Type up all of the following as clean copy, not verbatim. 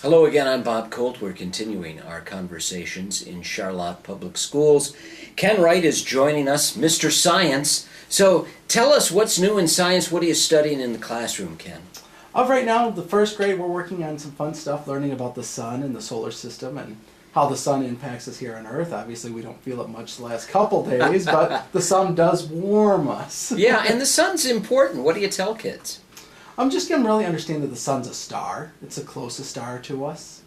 Hello again, I'm Bob Colt. We're continuing our conversations in Charlotte Public Schools. Ken Wright is joining us, Mr. Science. So tell us what's new in science. What are you studying in the classroom, Ken? Right now, the first grade, we're working on some fun stuff, learning about the sun and the solar system and how the sun impacts us here on Earth. Obviously, we don't feel it much the last couple days, but the sun does warm us. Yeah, and the sun's important. What do you tell kids? I'm just going to really understand that the sun's a star. It's the closest star to us.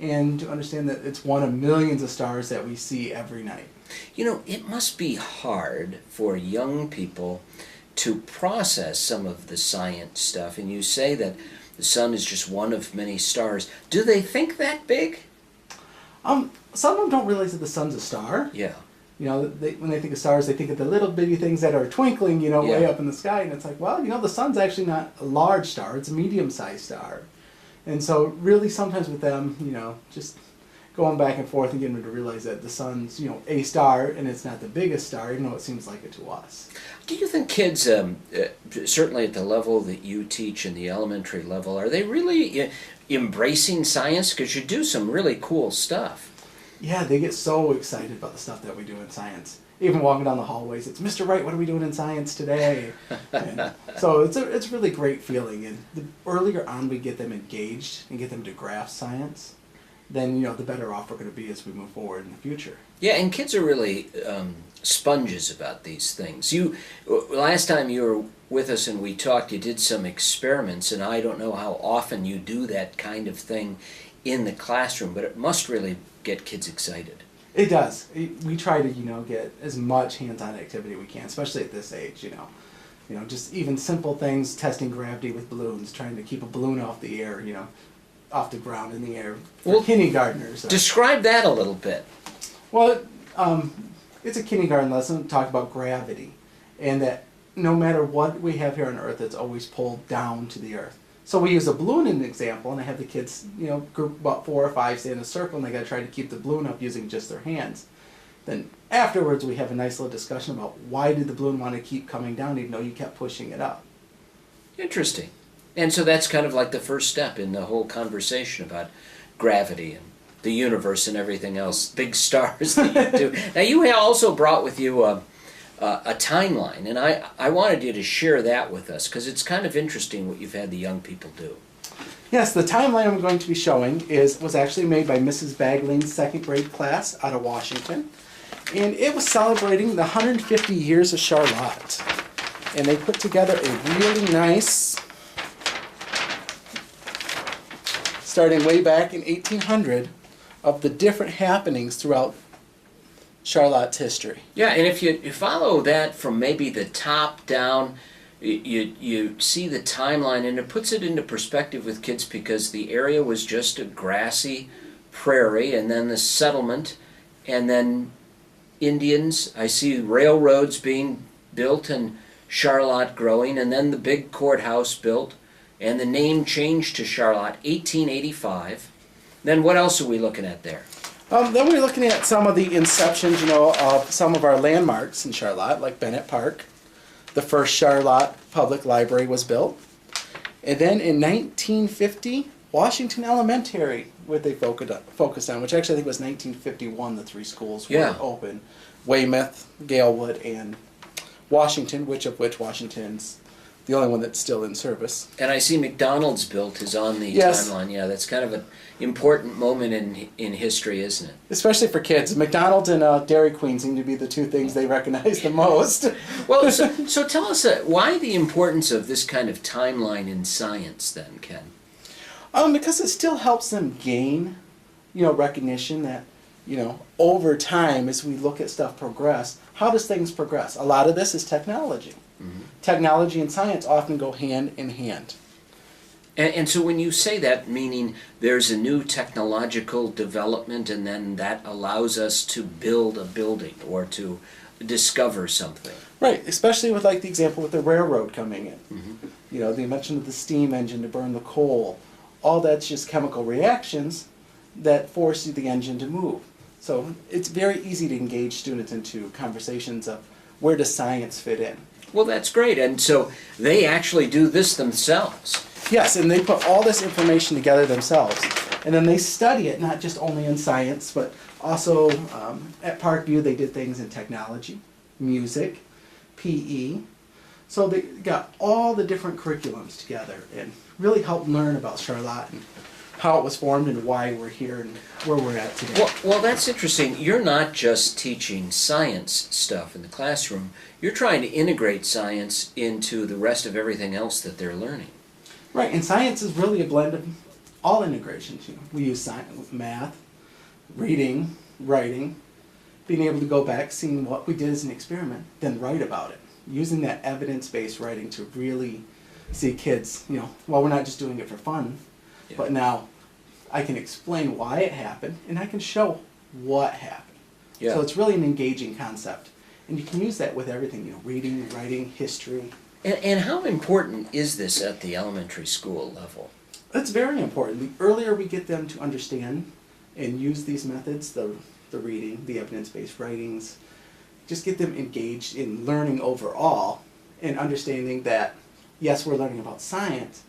And to understand that it's one of millions of stars that we see every night. You know, it must be hard for young people to process some of the science stuff. And you say that the sun is just one of many stars. Do they think that big? Some of them don't realize that the sun's a star. Yeah. You know, when they think of stars, they think of the little bitty things that are twinkling, way Yeah. up in the sky. And it's like, well, the sun's actually not a large star. It's a medium-sized star. And so really sometimes with them, just going back and forth and getting them to realize that the sun's, a star and it's not the biggest star, even though it seems like it to us. Do you think kids, certainly at the level that you teach in the elementary level, are they really embracing science? Because you do some really cool stuff. Yeah, they get so excited about the stuff that we do in science. Even walking down the hallways, it's Mr. Wright, what are we doing in science today? And so it's a really great feeling. And the earlier on we get them engaged and get them to grasp science, then the better off we're going to be as we move forward in the future. Yeah, and kids are really sponges about these things. Last time you were with us and we talked, you did some experiments, and I don't know how often you do that kind of thing in the classroom, but it must really get kids excited. It does. We try to, get as much hands-on activity we can, especially at this age, just even simple things, testing gravity with balloons, trying to keep a balloon off the air, off the ground in the air for kindergartners. Describe that a little bit. Well, it's a kindergarten lesson, talk about gravity, and that no matter what we have here on Earth, it's always pulled down to the Earth. So we use a balloon as an example, and I have the kids, group about 4 or 5, stay in a circle, and they got to try to keep the balloon up using just their hands. Then afterwards, we have a nice little discussion about why did the balloon want to keep coming down even though you kept pushing it up. Interesting. And so that's kind of like the first step in the whole conversation about gravity and the universe and everything else, big stars that you do. Now you also brought with you a timeline, and I wanted you to share that with us because it's kind of interesting what you've had the young people do. Yes, the timeline I'm going to be showing was actually made by Mrs. Bagling's second grade class out of Washington, and it was celebrating the 150 years of Charlotte. And they put together a really nice, starting way back in 1800, of the different happenings throughout Charlotte's history. Yeah, and if you follow that from maybe the top down, you see the timeline, and it puts it into perspective with kids because the area was just a grassy prairie, and then the settlement, and then Indians. I see railroads being built and Charlotte growing, and then the big courthouse built, and the name changed to Charlotte, 1885. Then what else are we looking at there? Then we're looking at some of the inceptions, of some of our landmarks in Charlotte, like Bennett Park. The first Charlotte Public Library was built. And then in 1950, Washington Elementary, what they focused on, which actually I think was 1951, the 3 schools were open. Weymouth, Galewood, and Washington, which Washington's the only one that's still in service. And I see McDonald's built is on the Yes. timeline. Yeah, that's kind of an important moment in history, isn't it? Especially for kids. McDonald's and Dairy Queen seem to be the 2 things they recognize the most. Well, so tell us why the importance of this kind of timeline in science then, Ken? Because it still helps them gain, recognition that, over time as we look at stuff progress, how does things progress? A lot of this is technology. Mm-hmm. Technology and science often go hand in hand. And so when you say that, meaning there's a new technological development and then that allows us to build a building or to discover something. Right, especially with like the example with the railroad coming in. Mm-hmm. The invention of the steam engine to burn the coal. All that's just chemical reactions that force the engine to move. So it's very easy to engage students into conversations of where does science fit in. Well, that's great. And so they actually do this themselves. Yes, and they put all this information together themselves. And then they study it, not just only in science, but also at Parkview they did things in technology, music, PE. So they got all the different curriculums together and really helped learn about Charlotte and how it was formed and why we're here and where we're at today. Well, that's interesting. You're not just teaching science stuff in the classroom. You're trying to integrate science into the rest of everything else that they're learning. Right, and science is really a blend of all integrations. You know, we use science, math, reading, writing, being able to go back, seeing what we did as an experiment, then write about it. Using that evidence-based writing to really see kids, you know, well, we're not just doing it for fun, Yeah. but now I can explain why it happened and I can show what happened. Yeah. So it's really an engaging concept. And you can use that with everything, you know, reading, writing, history. And how important is this at the elementary school level? It's very important. The earlier we get them to understand and use these methods, the reading, the evidence-based writings, just get them engaged in learning overall and understanding that, yes, we're learning about science,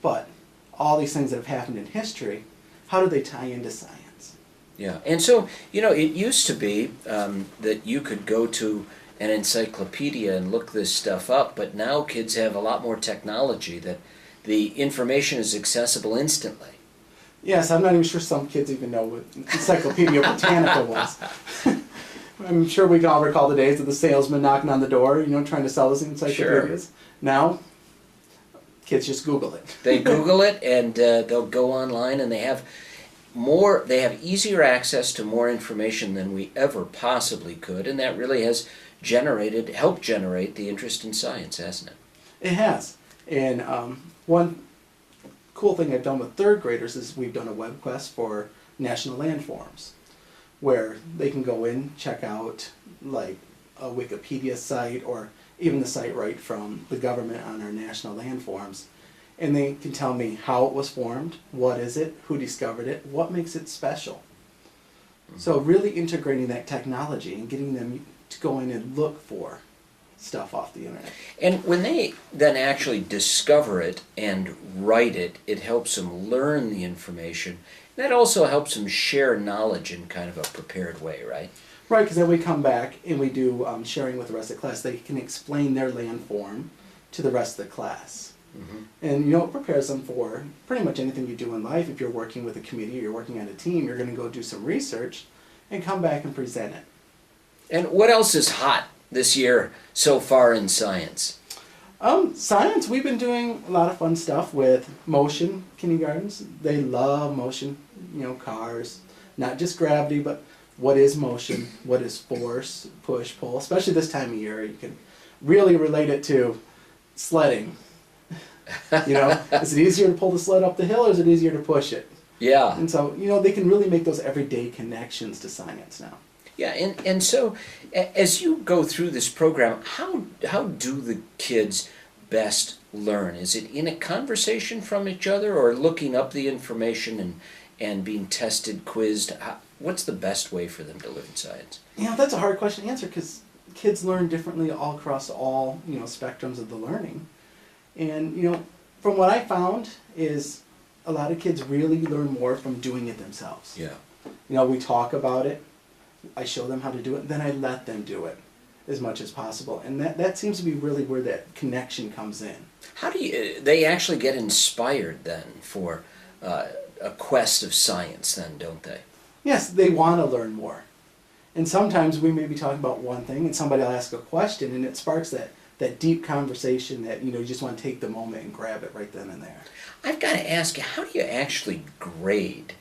but all these things that have happened in history, how do they tie into science? Yeah, and so, you know, it used to be that you could go to an encyclopedia and look this stuff up, but now kids have a lot more technology that the information is accessible instantly. Yes, I'm not even sure some kids even know what Encyclopedia Britannica was. I'm sure we can all recall the days of the salesman knocking on the door, you know, trying to sell us encyclopedias. Sure. Now, kids just Google it. They Google it and they'll go online and they have easier access to more information than we ever possibly could, and that really has helped generate the interest in science, hasn't it? It has. And one cool thing I've done with third graders is we've done a web quest for National Land Forums, where they can go in, check out like a Wikipedia site or even the site right from the government on our National Land Forums, and they can tell me how it was formed, what is it, who discovered it, what makes it special. So really integrating that technology and getting them to go in and look for stuff off the internet. And when they then actually discover it and write it, it helps them learn the information. That also helps them share knowledge in kind of a prepared way, right? Right, because then we come back and we do sharing with the rest of the class. They can explain their land form to the rest of the class. Mm-hmm. And you know, it prepares them for pretty much anything you do in life. If you're working with a committee or you're working on a team, you're going to go do some research and come back and present it. And what else is hot this year so far in science? Science, we've been doing a lot of fun stuff with motion kindergartens. They love motion, you know, cars, not just gravity, but what is motion, what is force, push, pull, especially this time of year. You can really relate it to sledding. You know, is it easier to pull the sled up the hill or is it easier to push it? Yeah. And so, you know, they can really make those everyday connections to science now. Yeah, and so as you go through this program, how do the kids best learn? Is it in a conversation from each other or looking up the information and being tested, quizzed? What's the best way for them to learn science? You know, that's a hard question to answer because kids learn differently all across all, you know, spectrums of the learning. And, you know, from what I found is a lot of kids really learn more from doing it themselves. Yeah. You know, we talk about it, I show them how to do it, then I let them do it as much as possible. And that seems to be really where that connection comes in. How do they actually get inspired then for a quest of science then, don't they? Yes, they want to learn more. And sometimes we may be talking about one thing and somebody will ask a question and it sparks that deep conversation that, you know, you just want to take the moment and grab it right then and there. I've got to ask you, how do you actually grade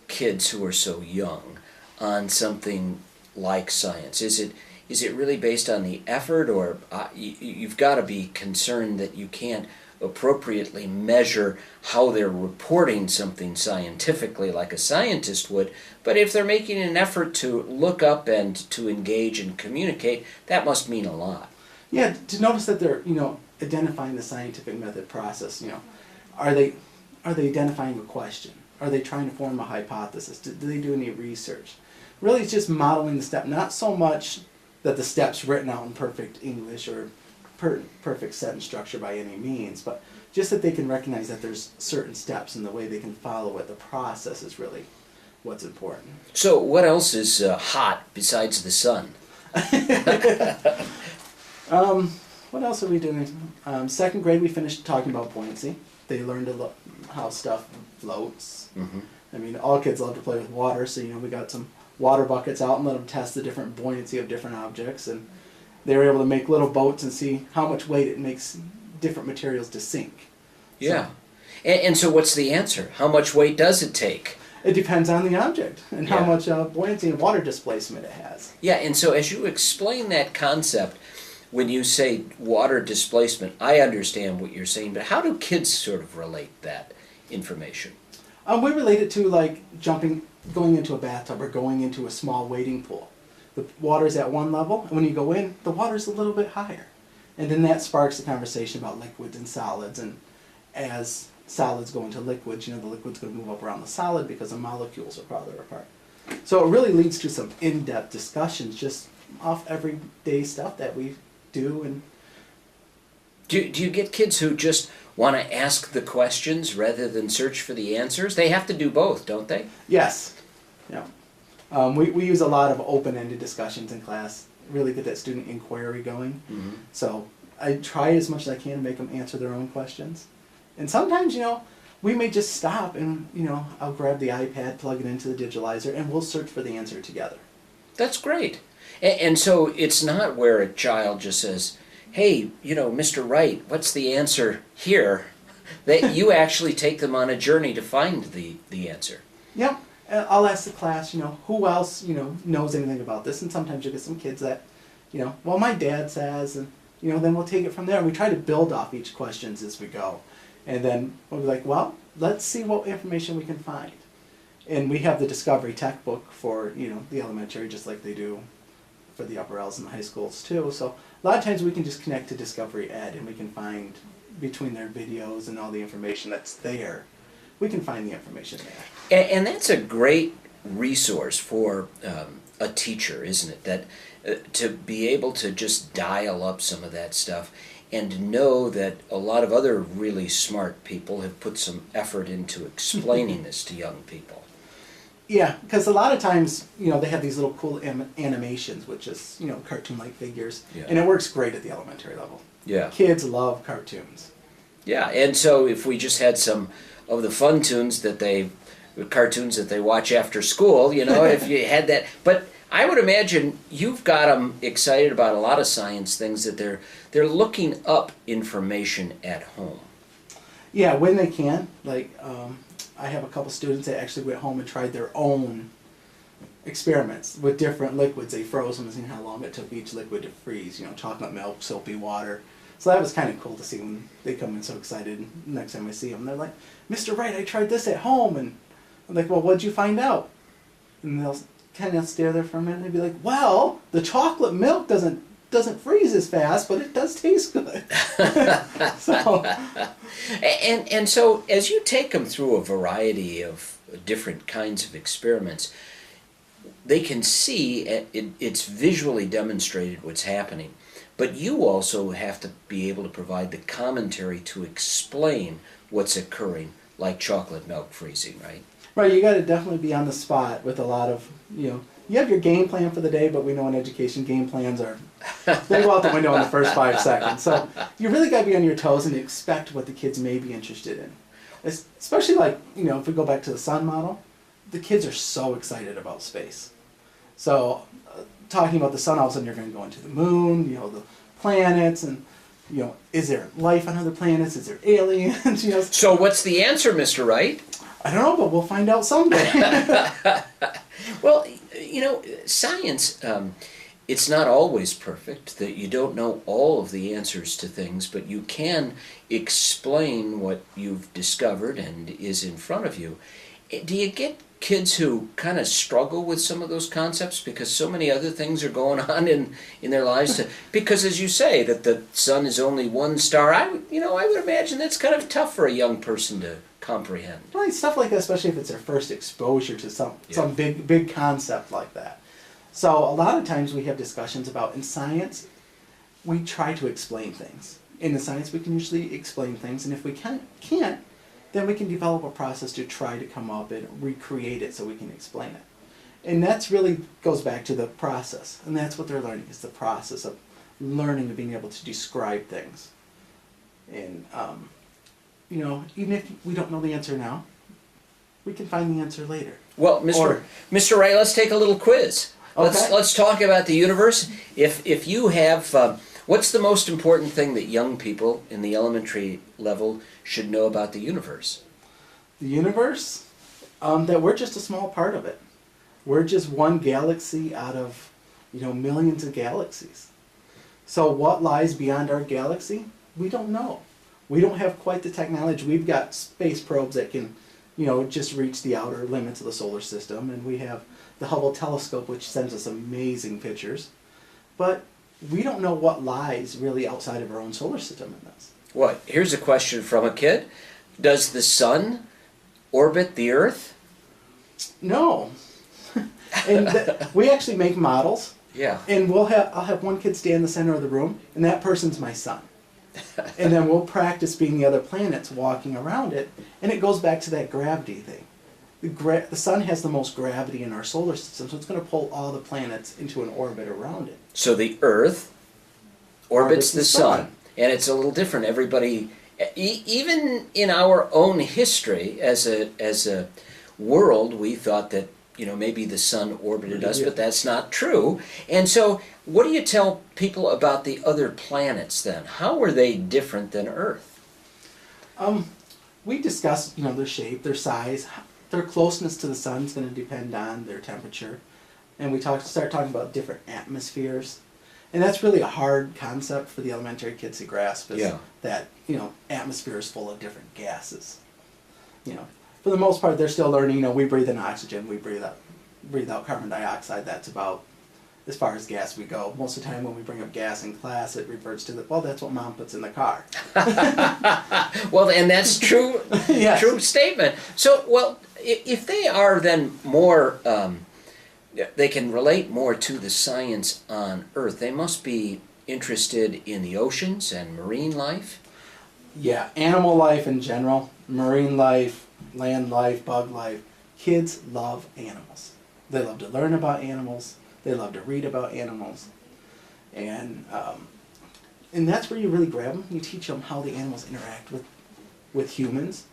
kids who are so young on something like science? Is it really based on the effort, or you've got to be concerned that you can't appropriately measure how they're reporting something scientifically like a scientist would, but if they're making an effort to look up and to engage and communicate, that must mean a lot. Yeah, to notice that they're, you know, identifying the scientific method process, you know, are they identifying a question? Are they trying to form a hypothesis? Do they do any research? Really, it's just modeling the step, not so much that the step's written out in perfect English or perfect sentence structure by any means, but just that they can recognize that there's certain steps and the way they can follow it. The process is really what's important. So what else is hot besides the sun? What else are we doing? Second grade, we finished talking about buoyancy. They learned how stuff floats. Mm-hmm. I mean, all kids love to play with water, so we got some water buckets out and let them test the different buoyancy of different objects, and they were able to make little boats and see how much weight it makes different materials to sink. Yeah. And so what's the answer? How much weight does it take? It depends on the object and how much buoyancy and water displacement it has. Yeah, and so as you explain that concept, when you say water displacement, I understand what you're saying, but how do kids sort of relate that information? We relate it to like going into a bathtub or going into a small wading pool. The water's at one level, and when you go in, the water's a little bit higher. And then that sparks a conversation about liquids and solids, and as solids go into liquids, the liquid's going to move up around the solid because the molecules are farther apart. So it really leads to some in-depth discussions just off everyday stuff that we do. And do you get kids who just want to ask the questions rather than search for the answers? They have to do both, don't they? Yes. Yeah. We use a lot of open-ended discussions in class, really get that student inquiry going. Mm-hmm. So I try as much as I can to make them answer their own questions. And sometimes, we may just stop and, I'll grab the iPad, plug it into the digitalizer, and we'll search for the answer together. That's great. And so it's not where a child just says, hey, Mr. Wright, what's the answer here? That you actually take them on a journey to find the answer. Yeah. I'll ask the class, who else, knows anything about this? And sometimes you get some kids that, well, my dad says, and, then we'll take it from there. And we try to build off each questions as we go. And then we'll be like, well, let's see what information we can find. And we have the Discovery Tech book for, the elementary, just like they do for the upper L's and the high schools too. So a lot of times we can just connect to Discovery Ed, and we can find between their videos and all the information that's there, we can find the information there. And that's a great resource for a teacher, isn't it? That to be able to just dial up some of that stuff and know that a lot of other really smart people have put some effort into explaining this to young people. Yeah, because a lot of times, they have these little cool animations, which is, cartoon-like figures, and it works great at the elementary level. Yeah. Kids love cartoons. Yeah, and so if we just had some of the fun cartoons that they watch after school, if you had that, but I would imagine you've got them excited about a lot of science things that they're looking up information at home. Yeah, when they can. Like, I have a couple students that actually went home and tried their own experiments with different liquids. They froze them and seen how long it took each liquid to freeze. Chocolate milk, soapy water. So that was kind of cool to see when they come in so excited. Next time I see them, they're like, "Mr. Wright, I tried this at home," and I'm like, "Well, what'd you find out?" And they'll kind of stare there for a minute and they'd be like, "Well, the chocolate milk doesn't freeze as fast, but it does taste good." So, and so as you take them through a variety of different kinds of experiments, they can see it's visually demonstrated what's happening. But you also have to be able to provide the commentary to explain what's occurring, like chocolate milk freezing, right? Right, you got to definitely be on the spot with a lot of, you have your game plan for the day, but we know in education game plans they go out the window in the first 5 seconds. So you really got to be on your toes and expect what the kids may be interested in. Especially like, if we go back to the sun model, the kids are so excited about space. So talking about the sun, all of a sudden you're going to go into the moon, the planets, and is there life on other planets? Is there aliens? So what's the answer, Mr. Wright? I don't know, but we'll find out someday. Well, science, it's not always perfect, that you don't know all of the answers to things, but you can explain what you've discovered and is in front of you. Do you get kids who kind of struggle with some of those concepts because so many other things are going on in their lives? Because as you say, that the sun is only one star, I would imagine that's kind of tough for a young person to comprehend. Right, stuff like that, especially if it's their first exposure to some big concept like that. So a lot of times we have discussions about, in science, we try to explain things. in the science, we can usually explain things, and if we can't, then we can develop a process to try to come up and recreate it so we can explain it. And that's really goes back to the process, and that's what they're learning, is the process of learning and being able to describe things. And, you know, even if we don't know the answer now, we can find the answer later. Well, Mr. Wright, let's take a little quiz. Okay. Let's talk about the universe. If you have, what's the most important thing that young people in the elementary level should know about the universe? The universe, that we're just a small part of it. We're just one galaxy out of, you know, millions of galaxies. So what lies beyond our galaxy? We don't know. We don't have quite the technology. We've got space probes that can, you know, just reach the outer limits of the solar system, and we have the Hubble telescope, which sends us amazing pictures. But we don't know what lies really outside of our own solar system in this. Well, here's a question from a kid. Does the sun orbit the Earth? No. And we actually make models. Yeah. And I'll have one kid stay in the center of the room, and that person's my son. And then we'll practice being the other planets walking around it, and it goes back to that gravity thing. The sun has the most gravity in our solar system, so it's going to pull all the planets into an orbit around it. So the Earth orbits the sun, and it's a little different. Everybody, even in our own history as a world, we thought that, you know, maybe the sun orbited us, but that's not true. And so what do you tell people about the other planets then? How are they different than Earth? We discussed, you know, their shape, their size, their closeness to the sun is going to depend on their temperature. And we start talking about different atmospheres. And that's really a hard concept for the elementary kids to grasp, is that, you know, atmosphere is full of different gases. You know, for the most part, they're still learning. You know, we breathe in oxygen, we breathe out carbon dioxide. That's about as far as gas we go. Most of the time when we bring up gas in class, it reverts to well, that's what mom puts in the car. Well, and that's true. Yes. True statement. So, well, if they are then more, they can relate more to the science on Earth, they must be interested in the oceans and marine life. Yeah, animal life in general, marine life, land life, bug life. Kids love animals. They love to learn about animals. They love to read about animals. And that's where you really grab them. You teach them how the animals interact with humans.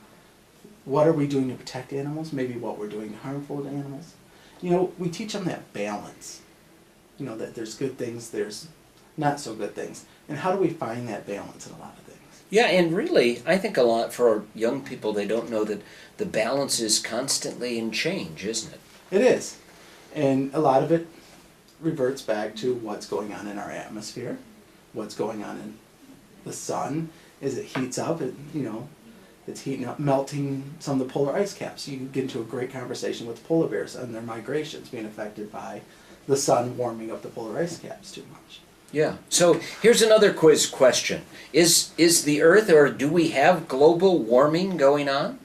What are we doing to protect animals? Maybe what we're doing harmful to animals. You know, we teach them that balance. You know, that there's good things, there's not so good things. And how do we find that balance in a lot of things? Yeah, and really, I think a lot for young people, they don't know that the balance is constantly in change, isn't it? It is. And a lot of it reverts back to what's going on in our atmosphere, what's going on in the sun. As it heats up, it's heating up, melting some of the polar ice caps. You can get into a great conversation with polar bears and their migrations being affected by the sun warming up the polar ice caps too much. Yeah. So here's another quiz question. Is the Earth, or do we have global warming going on?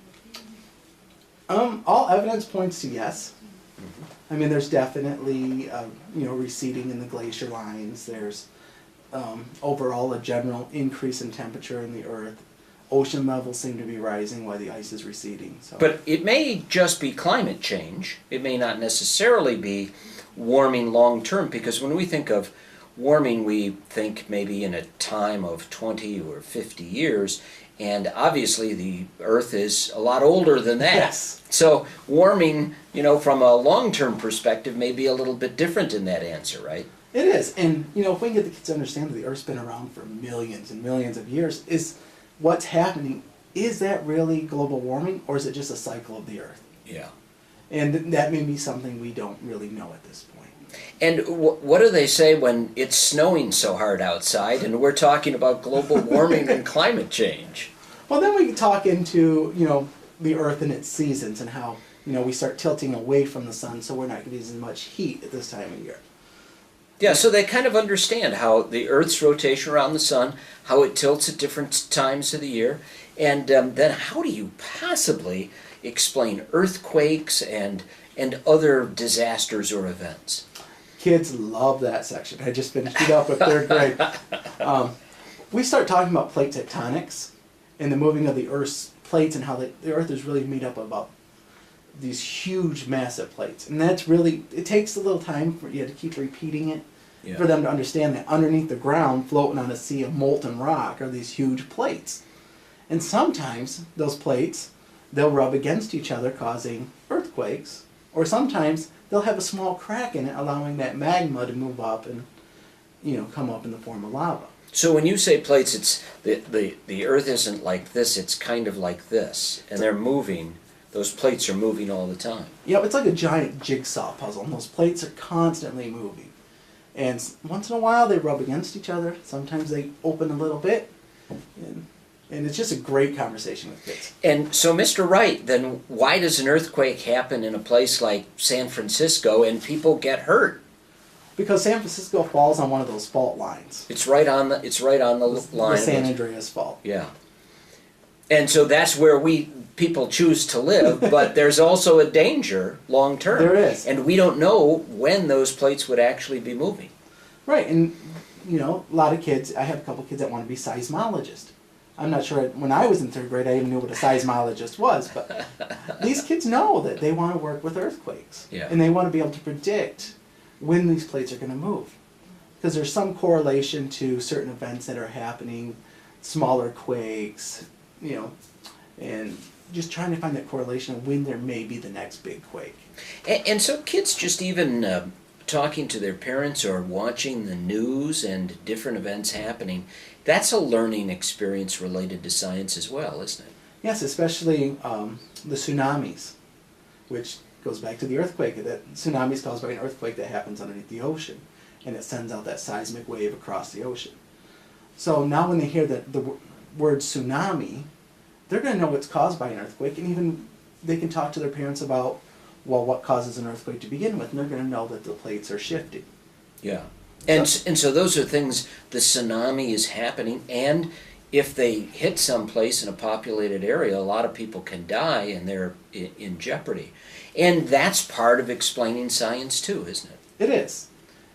All evidence points to yes. I mean, there's definitely, receding in the glacier lines. There's overall a general increase in temperature in the Earth. Ocean levels seem to be rising while the ice is receding. So. But it may just be climate change. It may not necessarily be warming long term, because when we think of warming, we think maybe in a time of 20 or 50 years, and obviously the Earth is a lot older than that. Yes. So warming, from a long-term perspective, may be a little bit different in that answer, right? It is. And, if we can get the kids to understand that the Earth's been around for millions and millions of years, is what's happening, is that really global warming, or is it just a cycle of the Earth? Yeah. And that may be something we don't really know at this point. And what do they say when it's snowing so hard outside and we're talking about global warming and climate change? Well, then we can talk into, the Earth and its seasons and how, we start tilting away from the sun, so we're not getting as much heat at this time of year. Yeah, so they kind of understand how the Earth's rotation around the sun, how it tilts at different times of the year, and then how do you possibly explain earthquakes and other disasters or events? Kids love that section. I just finished it up with third grade. we start talking about plate tectonics and the moving of the Earth's plates and how the Earth is really made up of about these huge, massive plates. And that's really, it takes a little time for you to keep repeating it for them to understand that underneath the ground, floating on a sea of molten rock, are these huge plates. And sometimes those plates, they'll rub against each other, causing earthquakes, or sometimes they'll have a small crack in it, allowing that magma to move up and, come up in the form of lava. So when you say plates, it's the Earth isn't like this, it's kind of like this, and they're moving. Those plates are moving all the time. Yeah, it's like a giant jigsaw puzzle, and those plates are constantly moving. And once in a while they rub against each other. Sometimes they open a little bit. And it's just a great conversation with kids. And so, Mr. Wright, then why does an earthquake happen in a place like San Francisco and people get hurt? Because San Francisco falls on one of those fault lines. It's right on the line. The San Andreas Fault. Yeah. And so that's where people choose to live, but there's also a danger long term. There is. And we don't know when those plates would actually be moving. Right, and a lot of kids, I have a couple kids that want to be seismologists. I'm not sure, when I was in third grade I even knew what a seismologist was, but these kids know that they want to work with earthquakes. Yeah. And they want to be able to predict when these plates are going to move. Because there's some correlation to certain events that are happening, smaller quakes, and just trying to find that correlation of when there may be the next big quake. And so kids just even talking to their parents or watching the news and different events happening, that's a learning experience related to science as well, isn't it? Yes, especially the tsunamis, which goes back to the earthquake. That tsunami is caused by an earthquake that happens underneath the ocean, and it sends out that seismic wave across the ocean. So now when they hear the word tsunami, they're going to know it's caused by an earthquake, and even they can talk to their parents about, well, what causes an earthquake to begin with, and they're going to know that the plates are shifting. Yeah. And so those are things, the tsunami is happening, and if they hit someplace in a populated area, a lot of people can die and they're in jeopardy. And that's part of explaining science too, isn't it? It is.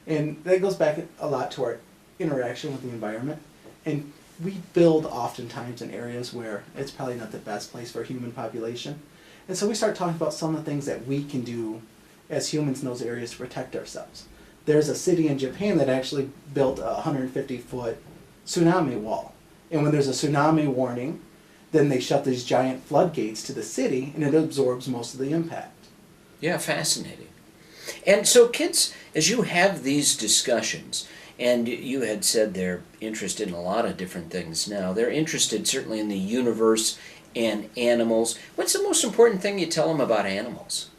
And that goes back a lot to our interaction with the environment. And we build oftentimes in areas where it's probably not the best place for a human population. And so we start talking about some of the things that we can do as humans in those areas to protect ourselves. There's a city in Japan that actually built a 150-foot tsunami wall. And when there's a tsunami warning, then they shut these giant floodgates to the city, and it absorbs most of the impact. Yeah, fascinating. And so kids, as you have these discussions, and you had said they're interested in a lot of different things now, they're interested certainly in the universe and animals. What's the most important thing you tell them about animals?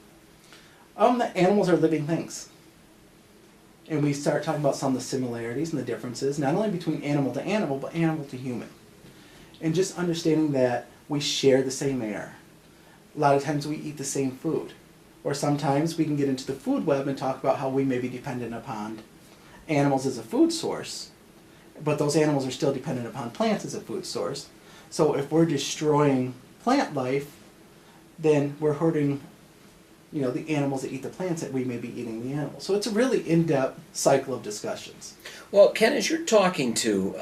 The animals are living things. And we start talking about some of the similarities and the differences, not only between animal to animal, but animal to human. And just understanding that we share the same air. A lot of times we eat the same food. Or sometimes we can get into the food web and talk about how we may be dependent upon animals as a food source, but those animals are still dependent upon plants as a food source. So if we're destroying plant life, then we're hurting the animals that eat the plants that we may be eating the animals. So it's a really in-depth cycle of discussions. Well, Ken, as you're talking to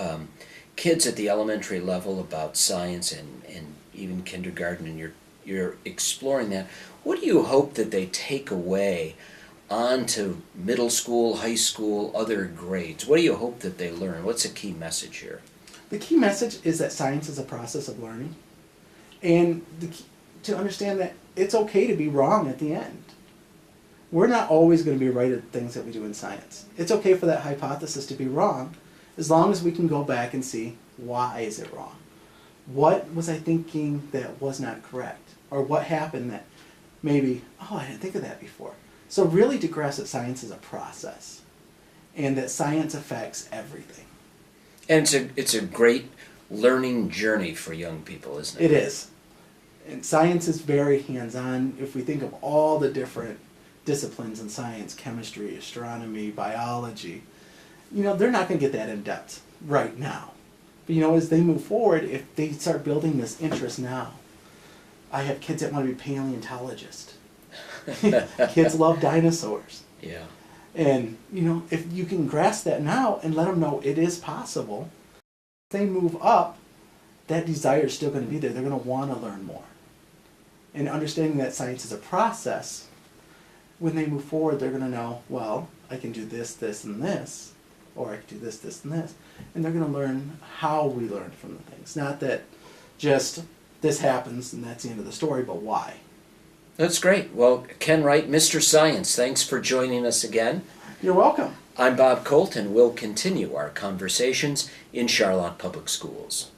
kids at the elementary level about science and even kindergarten, and you're exploring that, what do you hope that they take away onto middle school, high school, other grades? What do you hope that they learn? What's a key message here? The key message is that science is a process of learning, and to understand that it's okay to be wrong at the end. We're not always going to be right at things that we do in science. It's okay for that hypothesis to be wrong, as long as we can go back and see, why is it wrong? What was I thinking that was not correct? Or what happened that maybe, I didn't think of that before. So really to grasp that science is a process, and that science affects everything. And it's a great learning journey for young people, isn't it? It is. And science is very hands-on. If we think of all the different disciplines in science, chemistry, astronomy, biology, they're not going to get that in depth right now. But as they move forward, if they start building this interest now, I have kids that want to be paleontologists. Kids love dinosaurs. Yeah. And, if you can grasp that now and let them know it is possible, they move up, that desire is still going to be there. They're going to want to learn more. And understanding that science is a process, when they move forward, they're going to know, well, I can do this, this, and this, or I can do this, this, and this. And they're going to learn how we learn from the things. Not that just this happens and that's the end of the story, but why. That's great. Well, Ken Wright, Mr. Science, thanks for joining us again. You're welcome. I'm Bob Colt, and we'll continue our conversations in Charlotte Public Schools.